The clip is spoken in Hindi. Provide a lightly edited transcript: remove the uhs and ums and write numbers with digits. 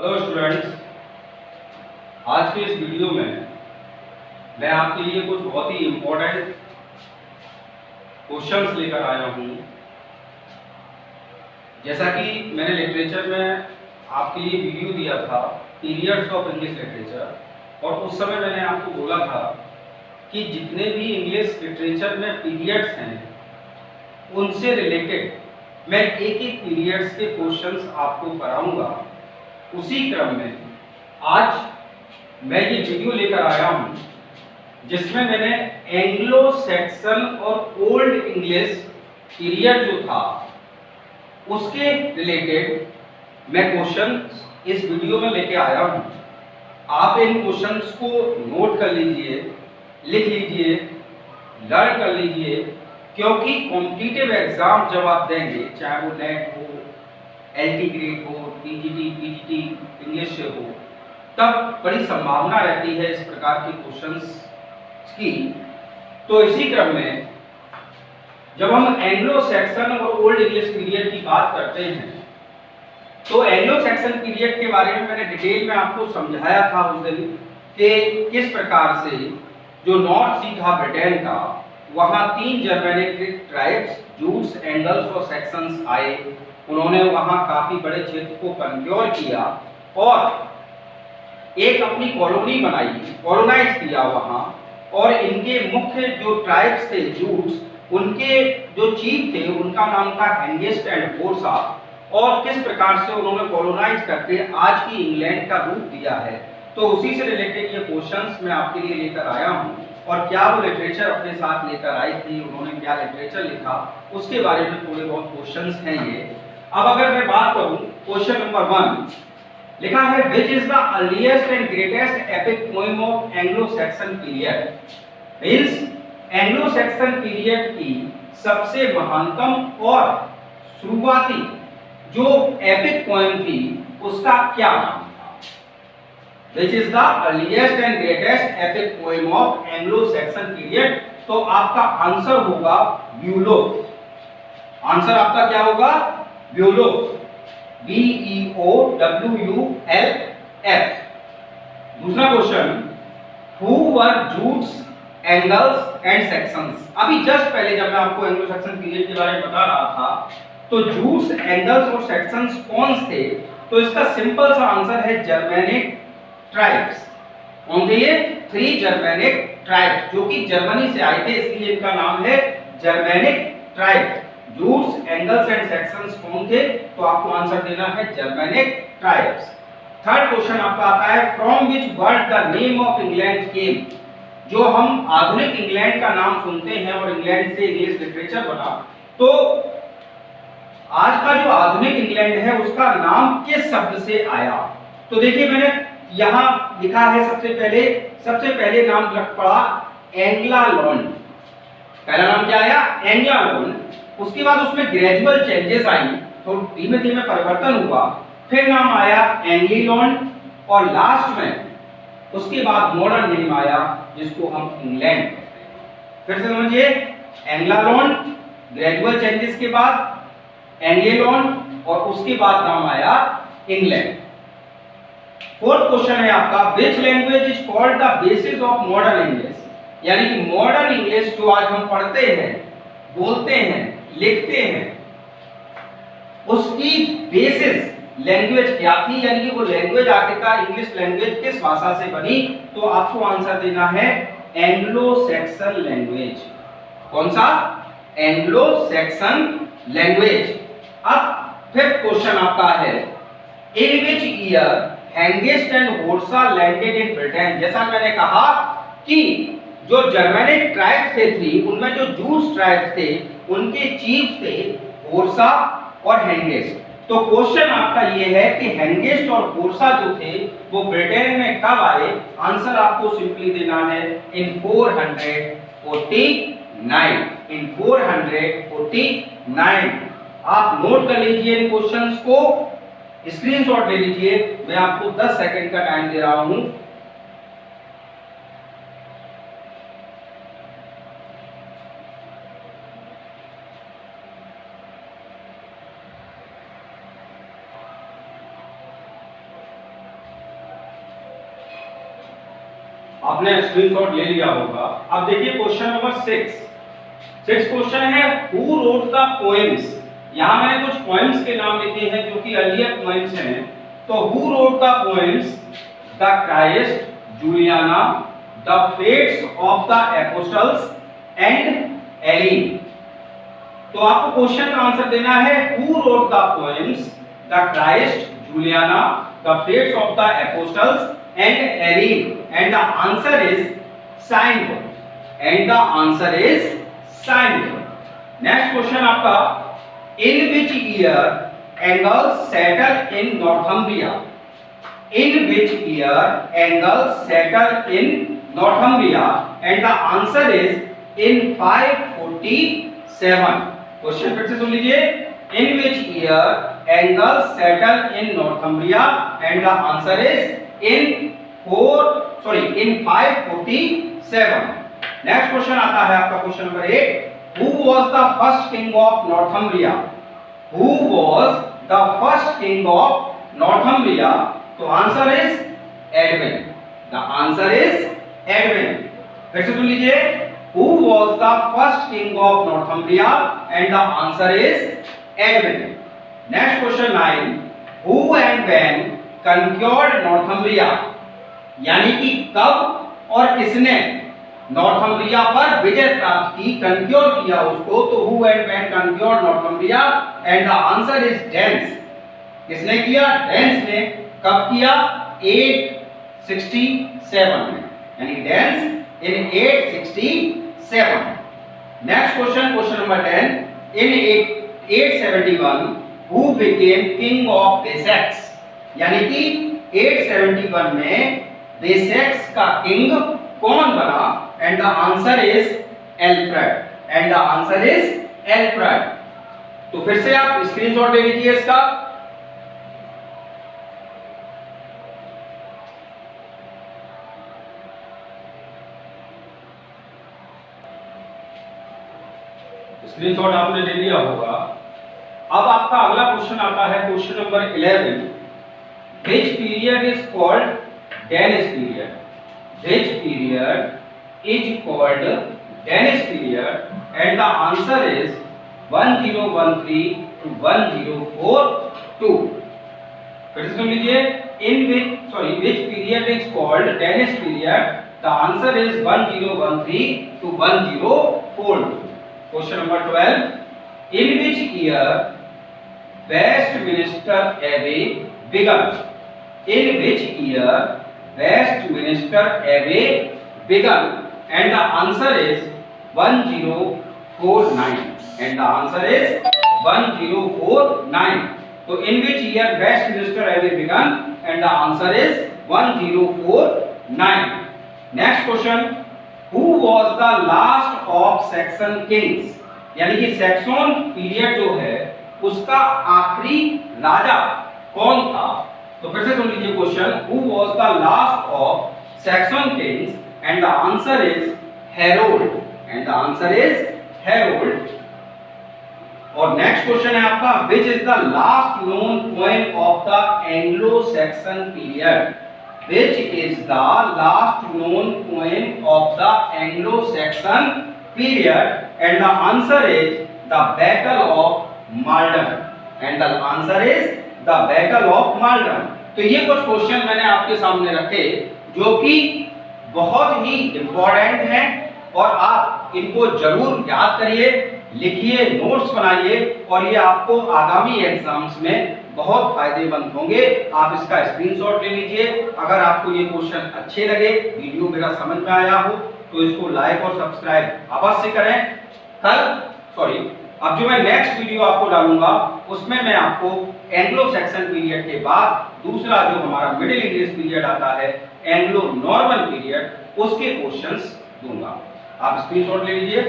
हेलो स्टूडेंट्स, आज के इस वीडियो में मैं आपके लिए कुछ बहुत ही इम्पोर्टेंट क्वेश्चंस लेकर आया हूँ। जैसा कि मैंने लिटरेचर में आपके लिए वीडियो दिया था पीरियड्स ऑफ इंग्लिश लिटरेचर, और उस समय मैंने आपको बोला था कि जितने भी इंग्लिश लिटरेचर में पीरियड्स हैं उनसे रिलेटेड मैं एक एक पीरियड्स के क्वेश्चंस आपको कराऊंगा। उसी क्रम में आज मैं ये वीडियो लेकर आया हूँ जिसमें मैंने एंग्लो सैक्सन और ओल्ड इंग्लिश पीरियड जो था उसके रिलेटेड मैं क्वेश्चन इस वीडियो में लेके आया हूँ। आप इन क्वेश्चंस को नोट कर लीजिए, लिख लीजिए, लर्न कर लीजिए, क्योंकि कॉम्पिटिटिव एग्जाम जब आप देंगे, चाहे वो नेट हो, एलटी ग्रेड हो, टीजीटी, पीजीटी इंग्लिश से हो, तब बड़ी संभावना रहती है इस प्रकार के क्वेश्चंस की। तो इसी क्रम में जब हम एंग्लो सैक्सन और ओल्ड इंग्लिश पीरियड की बात करते हैं तो एंग्लो सैक्सन पीरियड के बारे में मैंने डिटेल में आपको समझाया था उस दिन कि किस प्रकार से जो नॉर्थ सी था ब्रिटेन का, वहां 3 जर्मेनिक ट्राइब्स जूट्स, एंगल्स और सैक्सन्स आए। उन्होंने वहां काफी बड़े क्षेत्र को कन्क्योर किया और एक अपनी कॉलोनी बनाई, कॉलोनाइज किया वहां। और इनके मुख्य जो ट्राइब्स थे जूट्स, उनके जो चीफ थे उनका नाम था हेंगिस्ट एंड होर्सा। और किस प्रकार से उन्होंने कॉलोनाइज करके आज की इंग्लैंड का रूप दिया है, तो उसी से रिलेटेड ये क्वेश्चंस मैं आपके लिए लेकर आया हूँ। और क्या वो लिटरेचर अपने साथ लेकर आई थी, उन्होंने क्या लिटरेचर लिखा, उसके बारे में थोड़े बहुत क्वेश्चंस हैं ये। अब अगर मैं बात करूं क्वेश्चन नंबर 1 लिखा है which is the earliest and greatest epic poem of Anglo Saxon period. Means Anglo Saxon period की सबसे महानतम और शुरुआती जो एपिक पोएम थी उसका क्या नाम था। Which is the earliest and greatest epic poem of Anglo Saxon period. तो आपका आंसर होगा ब्यूलोफ। आंसर आपका क्या होगा? ब्यूलोफ, BEOWULF। दूसरा question, who were Jutes, angles and Saxons. अभी जस्ट पहले जब मैं आपको एंग्लो सैक्सन पीरियड के बारे में बता रहा था तो जूट्स, एंगल्स और सैक्सन्स कौन थे, तो इसका सिंपल सा आंसर है जर्मेनिक ट्राइब्स। कौन थे ये? 3 जर्मेनिक ट्राइब्स जो कि जर्मनी से आए थे, इसलिए इनका नाम है Germanic tribes. Jutes, angles and Saxons कौन थे, तो आपको आंसर देना है जर्मेनिक ट्राइब्स। थर्ड क्वेश्चन आपका आता है from which word the name of England came. जो हम आधुनिक इंग्लैंड का नाम सुनते हैं और इंग्लैंड से इंग्लिश लिटरेचर बना, तो आज का जो आधुनिक इंग्लैंड है उसका नाम किस शब्द से आया। तो देखिए मैंने यहां लिखा है सबसे पहले नाम रख पड़ा एंग्लालॉन। पहला नाम क्या आया? एंग्लालॉन। उसके बाद उसमें ग्रेजुअल चेंजेस आई, तो धीमे धीमे परिवर्तन हुआ, फिर नाम आया एंग्लिलॉन और लास्ट में उसके बाद मॉडर्न नेम आया जिसको हम इंग्लैंड कहते हैं। फिर से समझिए, एंग्लालॉन, ग्रेजुअल चेंजेस के बाद एंग्लिलॉन और उसके बाद नाम आया इंग्लैंड। फोर्थ क्वेश्चन है आपका which language is called the basis of modern English. यानी कि मॉडर्न इंग्लिश जो आज हम पढ़ते हैं, बोलते हैं, लिखते हैं, उसकी बेसिस लैंग्वेज क्या थी, यानी कि वो लैंग्वेज आखिरकार इंग्लिश लैंग्वेज किस भाषा से बनी, तो आपको आंसर देना है एंग्लो सैक्सन लैंग्वेज। कौन सा? Anglo Saxon language. अब फिफ्थ क्वेश्चन आपका है in which year Hengist and Horsa landed in Britain. जैसा मैंने कहा कि जो जर्मेनिक ट्राइब्स थी उनमें जो जूट्स ट्राइब्स थे उनके चीफ थे होर्सा और हेंगिस्ट। तो क्वेश्चन आपका ये है कि हेंगिस्ट और होर्सा जो थे वो ब्रिटेन में कब आए। आंसर आपको सिंपली देना है इन 449। इन 449। आप नोट कर लीजिए इन क्वेश्चंस को, स्क्रीनशॉट ले लीजिए। मैं आपको 10 सेकंड का टाइम दे रहा हूं। आपने स्क्रीनशॉट ले लिया होगा। अब देखिए क्वेश्चन नंबर 6 क्वेश्चन है हु रोट द पोएम्स। यहां मैंने कुछ पोएम्स के नाम लिखे हैं जो कि अर्लियर पोएम्स हैं। तो who wrote the poems the Christ, Juliana, the Fates of the Apostles and Elene. तो आपको क्वेश्चन का आंसर देना है who wrote the poems the Christ, Juliana, the Fates of the Apostles and Erin, and the answer is Saint. And the answer is Saint. Next question आपका, in which year Angles settled in Northumbria? In which year Angles settled in Northumbria? And the answer is in 547. Question फिर से सुन लीजिए, in which year Angles settled in Northumbria? And the answer is in 547. Next question आता है आपका question number 8, who was the first king of Northumbria? Who was the first king of Northumbria? तो answer is Edwin. The answer is Edwin. फिर से सुन लीजिए, who was the first king of Northumbria? And the answer is Edwin. Next question 9, who and when conquered Northumbria? यानी कि कब और किसने नॉर्थम्ब्रिया पर विजय प्राप्त की, कंक्योर किया उसको। तो who and when conquered Northumbria? And the answer is Danes. किसने किया? डेंस ने। कब किया? 867 में, यानी Danes in 867। Next question, question number 10, in 871 who became king of Wessex? यानी कि 871 में वेसेक्स का किंग कौन बना? And the answer is Alfred. And the answer is Alfred. तो फिर से आप स्क्रीनशॉट ले लीजिए इसका। स्क्रीनशॉट आपने ले लिया होगा। अब आपका अगला क्वेश्चन आता है question number 11, which period is called Danish period? Which period is called Danish period? And the answer is 1013 to 1042. फिर से सुन लीजिए, which period is called Danish period? The answer is 1013 to 1042. Question number 12, in which year Westminster Abbey began? In which year Westminster Abbey began? And the answer is 1049. And the answer is 1049. So in which year Westminster Abbey began? And the answer is 1049. Next question, who was the last of Saxon kings? यानी कि सैक्सन पीरियड जो है उसका आखिरी राजा कौन था? तो फिर से सुन लीजिए question, who was the last of Saxon Kings? And the answer is Harold. And the answer is Harold. और नेक्स्ट क्वेश्चन है आपका, which is the last known poem of the Anglo Saxon period? Which is the last known poem of the Anglo-Saxon period? And the answer is the Battle of Maldon. And the answer is the Battle of Maldon. तो ये कुछ क्वेश्चन मैंने आपके सामने रखे जो कि बहुत ही इम्पोर्टेंट हैं और आप इनको जरूर याद करिए, लिखिए, नोट्स बनाइए और ये आपको आगामी एग्जाम्स में बहुत फायदेमंद होंगे। आप इसका स्क्रीनशॉट ले लीजिए। अगर आपको ये क्वेश्चन अच्छे लगे, वीडियो मेरा समझ में आया हो तो इसको लाइक और सब्सक्राइब अवश्य करें। अब जो मैं नेक्स्ट वीडियो आपको डालूंगा उसमें मैं आपको एंग्लो सैक्सन पीरियड के बाद दूसरा जो हमारा मिडिल इंग्लिश पीरियड आता है, एंग्लो नॉर्मन पीरियड, उसके क्वेश्चंस दूंगा। आप स्क्रीनशॉट ले लीजिए।